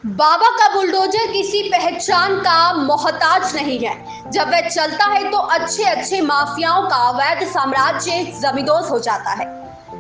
बाबा का बुलडोजर किसी पहचान का मोहताज नहीं है। जब वह चलता है तो अच्छे अच्छे माफियाओं का अवैध साम्राज्य जमींदोज हो जाता है।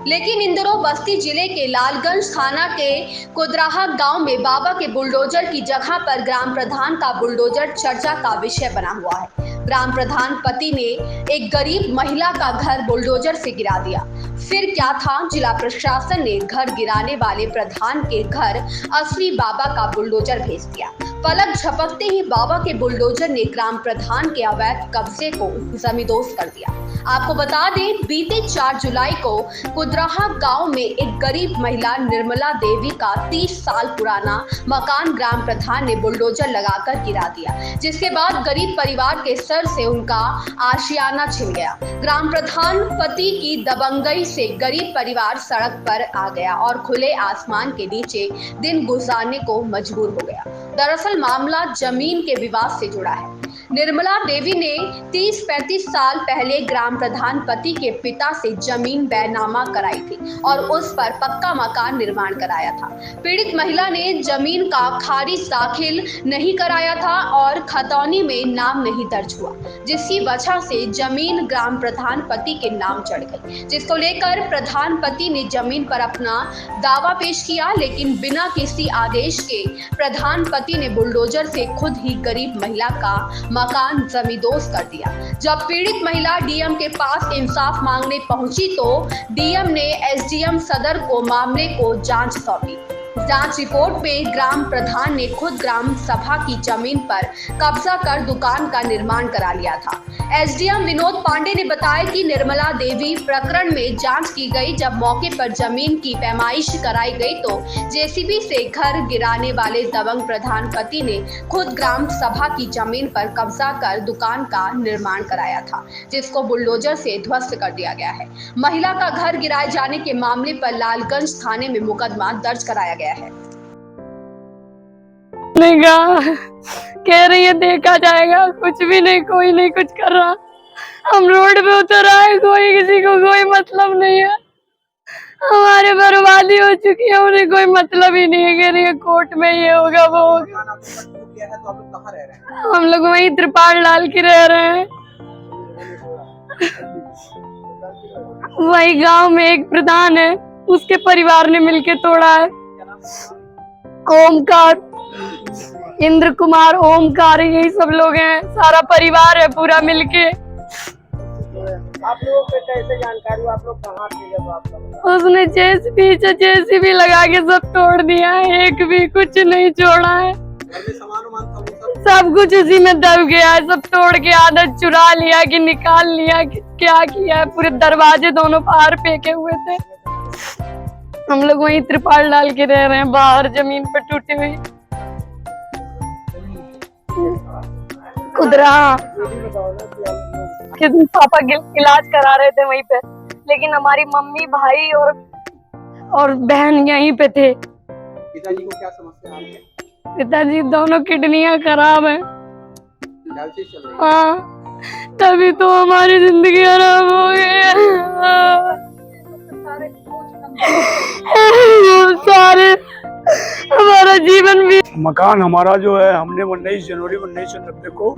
लेकिन इन दिनों बस्ती जिले के लालगंज थाना के कुदराहा गांव में बाबा के बुलडोजर की जगह पर ग्राम प्रधान का बुलडोजर चर्चा का विषय बना हुआ है। ग्राम प्रधान पति ने एक गरीब महिला का घर बुलडोजर से गिरा दिया। फिर क्या था, जिला प्रशासन ने घर गिराने वाले प्रधान के घर असली बाबा का बुलडोजर भेज दिया। पलक झपकते ही बाबा के बुलडोजर ने ग्राम प्रधान के अवैध कब्जे को जमींदोज कर दिया। आपको बता दें, बीते 4 जुलाई को कुदराहा गांव में एक गरीब महिला निर्मला देवी का 30 साल पुराना मकान ग्राम प्रधान ने बुलडोजर लगाकर गिरा दिया, जिसके बाद गरीब परिवार के सर से उनका आशियाना छिन गया। ग्राम प्रधान पति की दबंगई से गरीब परिवार सड़क पर आ गया और खुले आसमान के नीचे दिन गुजारने को मजबूर हो गया। दरअसल मामला जमीन के विवाद से जुड़ा है। निर्मला देवी ने 30-35 साल पहले ग्राम प्रधान पति के पिता से जमीन बैनामा कराई थी और उस पर पक्का मकान निर्माण कराया था। पीड़ित महिला ने जमीन का खारिज दाखिल नहीं कराया था और खतौनी में नाम नहीं दर्ज हुआ, जिसकी वजह से जमीन ग्राम प्रधान पति के नाम चढ़ गई, जिसको लेकर प्रधान पति ने जमीन पर अपना दावा पेश किया। लेकिन बिना किसी आदेश के प्रधान पति ने बुलडोजर से खुद ही गरीब महिला का मकान जमींदोज कर दिया। जब पीड़ित महिला डीएम के पास इंसाफ मांगने पहुंची तो डीएम ने एसडीएम सदर को मामले को जांच सौंपी। जांच रिपोर्ट में ग्राम प्रधान ने खुद ग्राम सभा की जमीन पर कब्जा कर दुकान का निर्माण करा लिया था। एसडीएम विनोद पांडे ने बताया कि निर्मला देवी प्रकरण में जांच की गई। जब मौके पर जमीन की पैमाइश कराई गई तो जेसीबी से घर गिराने वाले दबंग प्रधान पति ने खुद ग्राम सभा की जमीन पर कब्जा कर दुकान का निर्माण कराया था, जिसको बुलडोजर से ध्वस्त कर दिया गया है। महिला का घर गिराए जाने के मामले पर लालगंज थाने में मुकदमा दर्ज कराया गया है। कह रही है देखा जाएगा, कुछ भी नहीं, कोई नहीं कुछ कर रहा। हम रोड पे उतर आए, कोई किसी को कोई मतलब नहीं है। हमारे बर्बादी हो चुकी है, उन्हें कोई मतलब ही नहीं है। कह रही है कोर्ट में ये होगा वो होगा। हम लोग वहीं त्रिपाल डाल के रह रहे हैं। वही गांव में एक प्रधान है, उसके परिवार ने मिलके तोड़ा है। ओमकार, इंद्र कुमार, ओमकार, यही सब लोग हैं, सारा परिवार है पूरा मिलके। आप लोगों को कैसे जानकारी हुआ? आप लोग कहाँ थे जब आप लोग? उसने जेसीबी लगा के सब तोड़ दिया है, एक भी कुछ नहीं छोड़ा है। सब कुछ उसी में दब गया है, सब तोड़ के आदत चुरा लिया कि निकाल लिया कि क्या किया है। पूरे दरवाजे दोनों बाहर फेंके हुए थे। हम लोग वहीं त्रिपाल डाल के रह रहे हैं, बाहर जमीन पर टूटी हुई। खुदरा के दिन पापा इलाज करा रहे थे वहीं पे, लेकिन हमारी मम्मी, भाई और बहन यहीं पे थे। पिताजी को क्या समस्या है? पिताजी दोनों किडनियां खराब है। डायलिसिस चल रही है। हाँ, तभी तो हमारी जिंदगी खराब हो गई है। सारे हमारा जीवन भी। मकान हमारा जो है, हमने 19 जनवरी 1990 को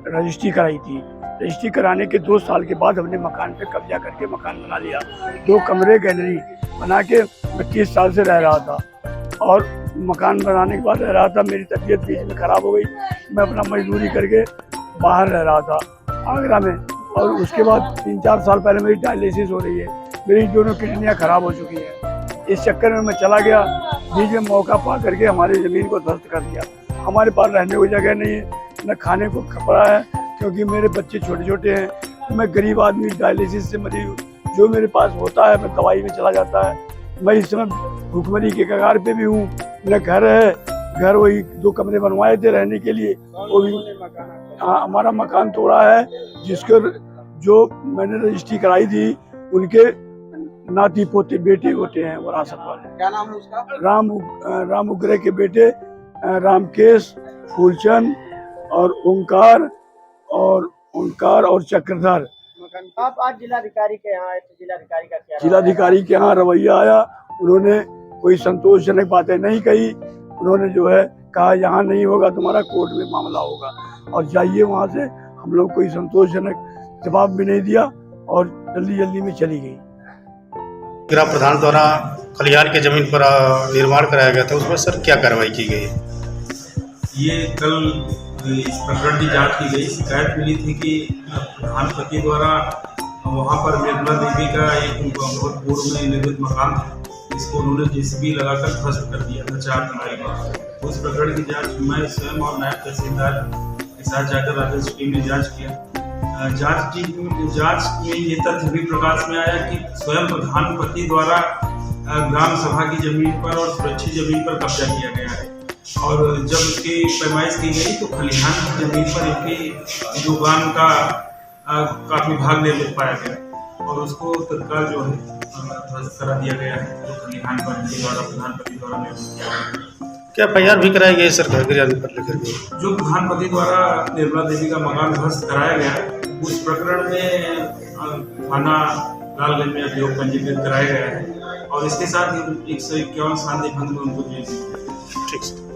रजिस्ट्री कराई थी। रजिस्ट्री कराने के 2 साल के बाद हमने मकान पे कब्जा करके मकान बना लिया। 2 कमरे गैलरी बना के मैं 30 साल से रह रहा था और मकान बनाने के बाद रह रहा था। मेरी तबीयत बीच में खराब हो गई, मैं अपना मजदूरी करके बाहर रह रहा था आगरा में। और उसके बाद 3-4 साल पहले मेरी डायलिसिस हो रही है, मेरी दोनों किडनियाँ खराब हो चुकी हैं। इस चक्कर में मैं चला गया, बीच में मौका पा करके हमारी ज़मीन को ध्वस्त कर दिया। हमारे पास रहने को जगह नहीं है, न खाने को कपड़ा है, क्योंकि मेरे बच्चे छोटे छोटे हैं। मैं गरीब आदमी, डायलिसिस से मरीज हूँ। जो मेरे पास होता है मैं दवाई में चला जाता है। मैं इस समय भूखमरी के कगार पे भी हूँ। मेरा घर है, घर वही 2 कमरे बनवाए थे रहने के लिए, वो भी हमारा मकान तोड़ा है। जिसको जो मैंने रजिस्ट्री कराई थी उनके नाती पोते बेटे होते हैं वरासत वाले। क्या नाम है उसका? राम उग्रे के बेटे रामकेश, फूलचंद और ओंकार और चक्रधर। आप आज जिलाधिकारी के यहाँ आए थे, जिलाधिकारी का क्या? जिलाधिकारी के यहाँ रवैया आया, उन्होंने कोई संतोषजनक बातें नहीं कही। उन्होंने जो है कहा यहाँ नहीं होगा तुम्हारा कोर्ट में मामला होगा और जाइए वहाँ से। हम लोग कोई संतोषजनक जवाब भी नहीं दिया और जल्दी जल्दी में चली गई। ग्राम प्रधान द्वारा खलिहान के जमीन पर निर्माण कराया गया था, उसमें सर क्या कार्रवाई की गई? ये कल इस प्रकरण की जांच की गई। शिकायत मिली थी कि प्रधानपति द्वारा वहाँ पर निर्मला देवी का एक बहुत पूर्व में निर्मित मकान था, इसको उन्होंने जेसीबी लगाकर ध्वस्त कर दिया था 4 जुलाई को। उस प्रकरण की जांच मैं स्वयं और नायब तहसीलदार के साथ जाकर राजस्व टीम ने जांच किया। जांच में ये तथ्य भी प्रकाश में आया कि स्वयं प्रधानपति द्वारा ग्राम सभा की जमीन पर और सुरक्षित जमीन पर कब्जा किया गया है और जब उसकी पैमाइश की गई तो खलिहान की जमीन पर इनकी दुकान का काफ़ी भाग निर्मित पाया गया और उसको तत्काल जो है ध्वस्त करा दिया गया है, जो खलिहान पर इनके द्वारा प्रधानपति द्वारा निर्मित किया गया। क्या FIR भी कराई गई सर घर गिराने पर लेकर के? जो प्रधानपति द्वारा निर्मला देवी का मकान ध्वस्त कराया गया उस प्रकरण में थाना लालगंज में अभियोग पंजीकृत कराया गया है और इसके साथ ही 151 साल भंग में उनको जेल। ठीक सर।